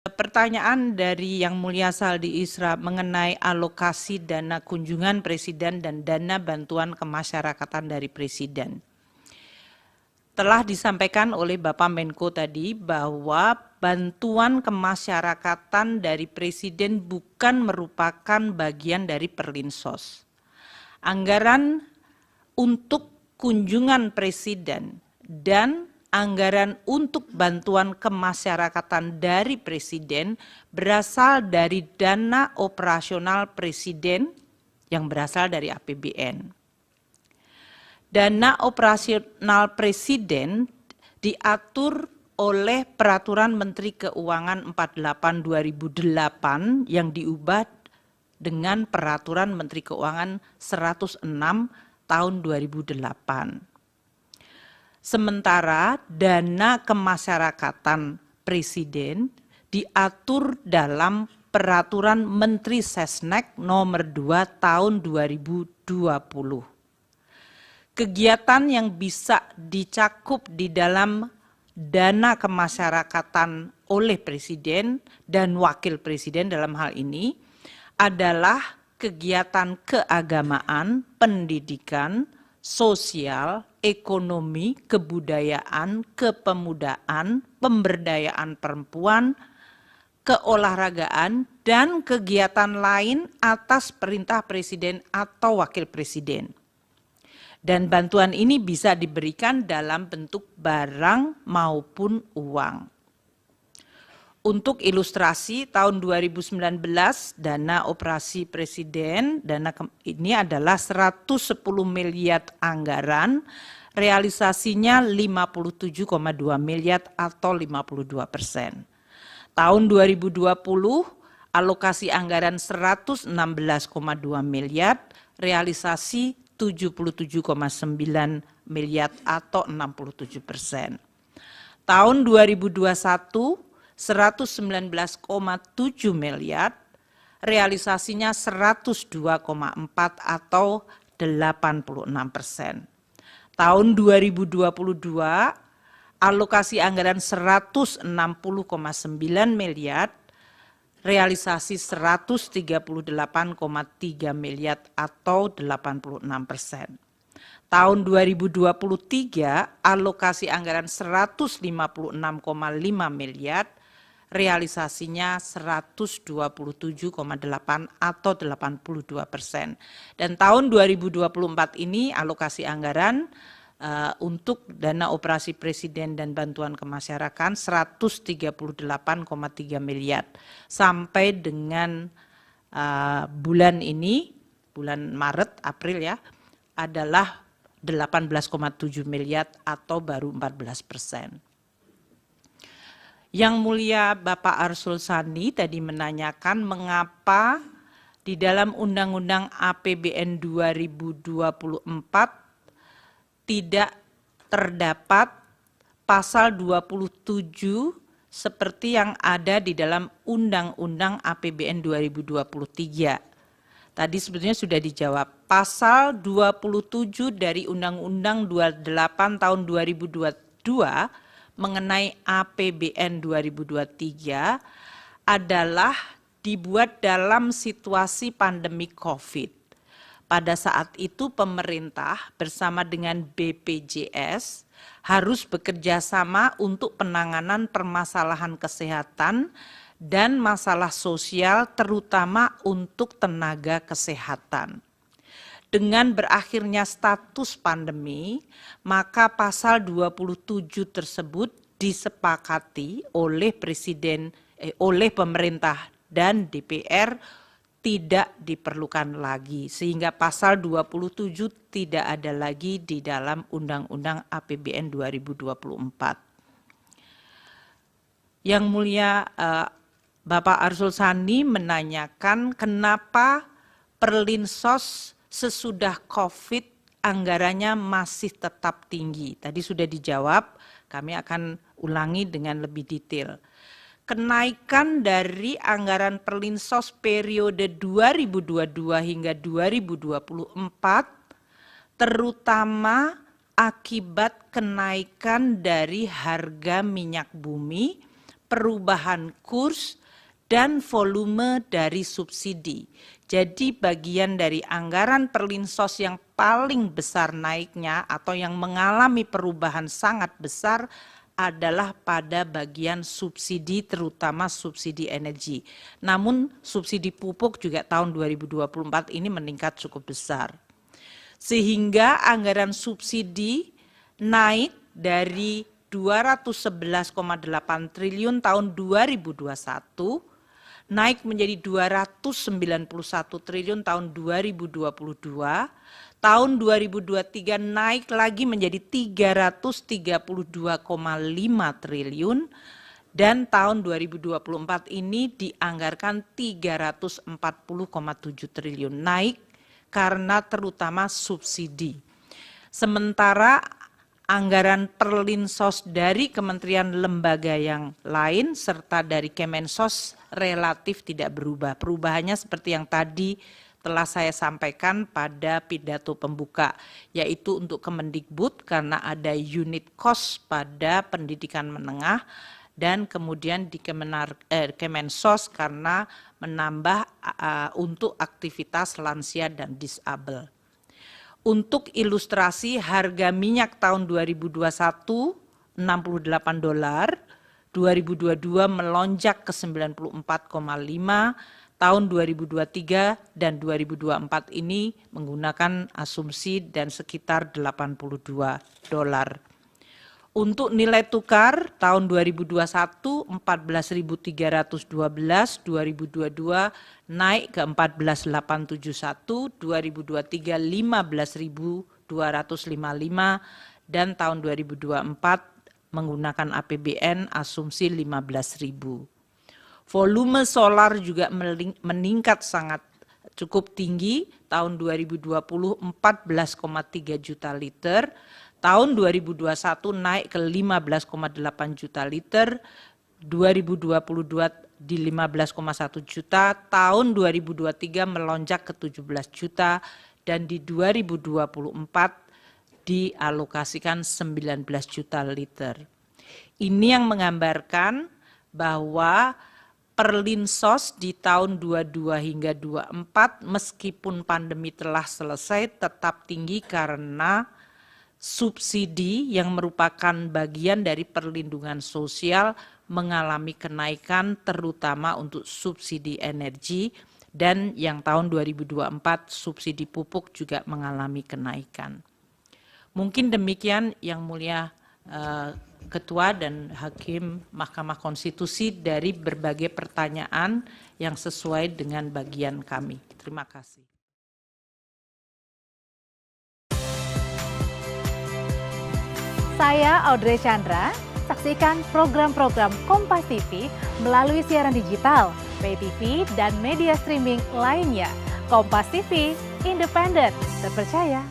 Pertanyaan dari Yang Mulia Saldi Isra mengenai alokasi dana kunjungan Presiden dan dana bantuan kemasyarakatan dari Presiden. Telah disampaikan oleh Bapak Menko tadi bahwa bantuan kemasyarakatan dari Presiden bukan merupakan bagian dari Perlinsos. Anggaran untuk kunjungan Presiden dan anggaran untuk bantuan kemasyarakatan dari Presiden berasal dari dana operasional Presiden yang berasal dari APBN. Dana operasional Presiden diatur oleh Peraturan Menteri Keuangan 48/2008 yang diubah dengan Peraturan Menteri Keuangan 106 tahun 2008. Sementara dana kemasyarakatan Presiden diatur dalam Peraturan Menteri Sesnek nomor 2 tahun 2020. Kegiatan yang bisa dicakup di dalam dana kemasyarakatan oleh Presiden dan Wakil Presiden dalam hal ini adalah kegiatan keagamaan, pendidikan, sosial, ekonomi, kebudayaan, kepemudaan, pemberdayaan perempuan, keolahragaan, dan kegiatan lain atas perintah Presiden atau Wakil Presiden. Dan bantuan ini bisa diberikan dalam bentuk barang maupun uang. Untuk ilustrasi, tahun 2019 dana operasi Presiden, dana ini adalah 110 miliar anggaran, realisasinya 57,2 miliar atau 52%. Tahun 2020 alokasi anggaran 116,2 miliar, realisasi 77,9 miliar atau 67%. Tahun 2021 119,7 miliar, realisasinya 102,4 atau 86%. Tahun 2022, alokasi anggaran 160,9 miliar, realisasi 138,3 miliar atau 86%. Tahun 2023, alokasi anggaran 156,5 miliar, realisasinya 127,8 atau 82%. Dan tahun 2024 ini alokasi anggaran untuk dana operasi Presiden dan bantuan kemasyarakatan 138,3 miliar. Sampai dengan bulan ini, bulan Maret, April ya, adalah 18,7 miliar atau baru 14%. Yang Mulia Bapak Arsul Sani tadi menanyakan mengapa di dalam Undang-Undang APBN 2024 tidak terdapat pasal 27 seperti yang ada di dalam Undang-Undang APBN 2023. Tadi sebetulnya sudah dijawab. Pasal 27 dari Undang-Undang 28 tahun 2022 mengenai APBN 2023 adalah dibuat dalam situasi pandemi COVID. Pada saat itu pemerintah bersama dengan BPJS harus bekerja sama untuk penanganan permasalahan kesehatan dan masalah sosial terutama untuk tenaga kesehatan. Dengan berakhirnya status pandemi, maka pasal 27 tersebut disepakati oleh oleh pemerintah dan DPR tidak diperlukan lagi, sehingga pasal 27 tidak ada lagi di dalam Undang-Undang APBN 2024. Yang Mulia Bapak Arsul Sani menanyakan kenapa Perlinsos sesudah COVID anggarannya masih tetap tinggi. Tadi sudah dijawab, kami akan ulangi dengan lebih detail. Kenaikan dari anggaran Perlinsos periode 2022 hingga 2024 terutama akibat kenaikan dari harga minyak bumi, perubahan kurs, dan volume dari subsidi. Jadi bagian dari anggaran Perlinsos yang paling besar naiknya atau yang mengalami perubahan sangat besar adalah pada bagian subsidi, terutama subsidi energi. Namun subsidi pupuk juga tahun 2024 ini meningkat cukup besar. Sehingga anggaran subsidi naik dari 211,8 triliun tahun 2021 naik menjadi 291 triliun tahun 2022, tahun 2023 naik lagi menjadi 332,5 triliun, dan tahun 2024 ini dianggarkan 340,7 triliun, naik karena terutama subsidi. Sementara anggaran Perlinsos dari kementerian lembaga yang lain serta dari Kemensos relatif tidak berubah. Perubahannya seperti yang tadi telah saya sampaikan pada pidato pembuka, yaitu untuk Kemendikbud karena ada unit cost pada pendidikan menengah, dan kemudian di Kemensos karena menambah untuk aktivitas lansia dan disabel. Untuk ilustrasi, harga minyak tahun 2021 $68, 2022 melonjak ke 94,5, tahun 2023 dan 2024 ini menggunakan asumsi dan sekitar $82. Untuk nilai tukar tahun 2021 14.312, 2022 naik ke 14.871, 2023 15.255, dan tahun 2024 menggunakan APBN asumsi 15.000. Volume solar juga meningkat sangat cukup tinggi, tahun 2020 14,3 juta liter, tahun 2021 naik ke 15,8 juta liter, 2022 di 15,1 juta, tahun 2023 melonjak ke 17 juta, dan di 2024 dialokasikan 19 juta liter. Ini yang menggambarkan bahwa Perlinsos di tahun 22 hingga 24 meskipun pandemi telah selesai tetap tinggi karena subsidi yang merupakan bagian dari perlindungan sosial mengalami kenaikan terutama untuk subsidi energi, dan yang tahun 2024 subsidi pupuk juga mengalami kenaikan. Mungkin demikian Yang Mulia Ketua dan Hakim Mahkamah Konstitusi dari berbagai pertanyaan yang sesuai dengan bagian kami. Terima kasih. Saya Audrey Chandra, saksikan program-program Kompas TV melalui siaran digital, pay TV, dan media streaming lainnya. Kompas TV, independen, terpercaya,